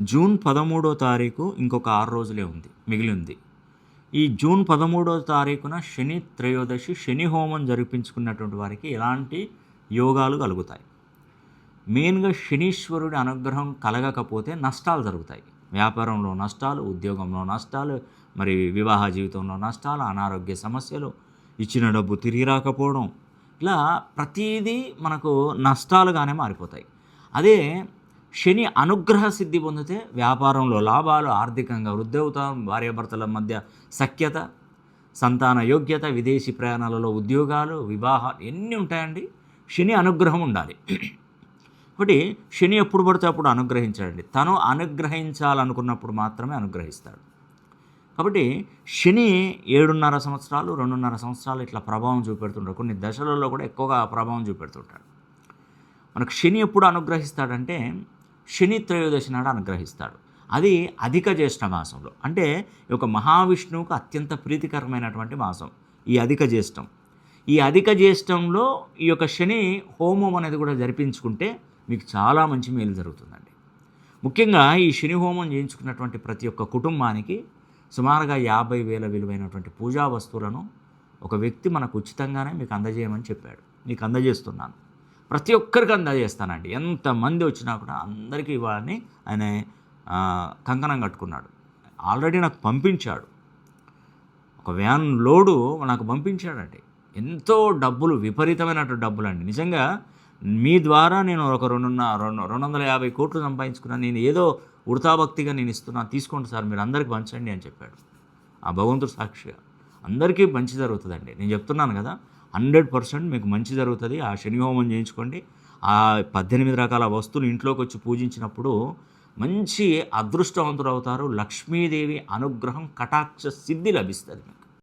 June 13 తారీఖు ఇంకొక 6 రోజులే మిగిలి ఉంది. ఈ జూన్ 13 తారీఖున శని త్రయోదశి, శని హోమం జరిపించుకున్నటువంటి వారికి ఎలాంటి యోగాలు కలుగుతాయి? మెయిన్‌గా శనీశ్వరుడి అనుగ్రహం కలగకపోతే నష్టాలు జరుగుతాయి. వ్యాపారంలో నష్టాలు, ఉద్యోగంలో నష్టాలు, మరి వివాహ జీవితంలో నష్టాలు, అనారోగ్య సమస్యలు, ఇచ్చిన డబ్బు తిరిగి రాకపోవడం, ఇలా ప్రతీదీ మనకు నష్టాలుగానే మారిపోతాయి. అదే శని అనుగ్రహ సిద్ధి పొందితే వ్యాపారంలో లాభాలు, ఆర్థికంగా వృద్ధి అవుతాం, భార్యాభర్తల మధ్య సఖ్యత, సంతాన యోగ్యత, విదేశీ ప్రయాణాలలో ఉద్యోగాలు, వివాహాలు ఎన్ని ఉంటాయండి. శని అనుగ్రహం ఉండాలి. ఒకటి, శని ఎప్పుడు పడితే అప్పుడు అనుగ్రహించాడండి. తను అనుగ్రహించాలనుకున్నప్పుడు మాత్రమే అనుగ్రహిస్తాడు. కాబట్టి శని 7.5 సంవత్సరాలు, 2.5 సంవత్సరాలు ఇట్లా ప్రభావం చూపెడుతుంటాడు. కొన్ని దశలలో కూడా ఎక్కువగా ప్రభావం చూపెడుతుంటాడు. మనకు శని ఎప్పుడు అనుగ్రహిస్తాడంటే శని త్రయోదశి నాడు అనుగ్రహిస్తాడు. అది అధిక జ్యేష్ఠ మాసంలో, అంటే ఈ యొక్క మహావిష్ణువుకు అత్యంత ప్రీతికరమైనటువంటి మాసం ఈ అధిక జ్యేష్టం. ఈ అధిక జ్యేష్టంలో ఈ యొక్క శని హోమం అనేది కూడా జరిపించుకుంటే మీకు చాలా మంచి మేలు జరుగుతుందండి. ముఖ్యంగా ఈ శని హోమం చేయించుకున్నటువంటి ప్రతి ఒక్క కుటుంబానికి సుమారుగా 50,000 విలువైనటువంటి పూజా వస్తువులను ఒక వ్యక్తి మనకు ఉచితంగానే మీకు అందజేయమని చెప్పాడు. మీకు అందజేస్తున్నాను. ప్రతి ఒక్కరికి అందజేస్తానండి. ఎంతమంది వచ్చినా కూడా అందరికీ ఇవ్వాలని ఆయన కంకణం కట్టుకున్నాడు. ఆల్రెడీ నాకు పంపించాడు. ఒక వ్యాన్ లోడు నాకు పంపించాడండి. ఎంతో డబ్బులు, విపరీతమైనటువంటి డబ్బులండి. నిజంగా మీ ద్వారా నేను ఒక 250 కోట్లు సంపాదించుకున్నాను. నేను ఏదో ఉడతాభక్తిగా నేను ఇస్తున్నాను, తీసుకోండి సార్, మీరు అందరికీ పంచండి అని చెప్పాడు. ఆ భగవంతుడు సాక్షిగా అందరికీ మంచి జరుగుతుందండి. నేను చెప్తున్నాను కదా, 100% మీకు మంచి జరుగుతుంది. ఆ శని హోమం చేయించుకోండి. ఆ 18 రకాల వస్తువులు ఇంట్లోకి వచ్చి పూజించినప్పుడు మంచి అదృష్టవంతులు అవుతారు. లక్ష్మీదేవి అనుగ్రహం, కటాక్ష సిద్ధి లభిస్తుంది మీకు.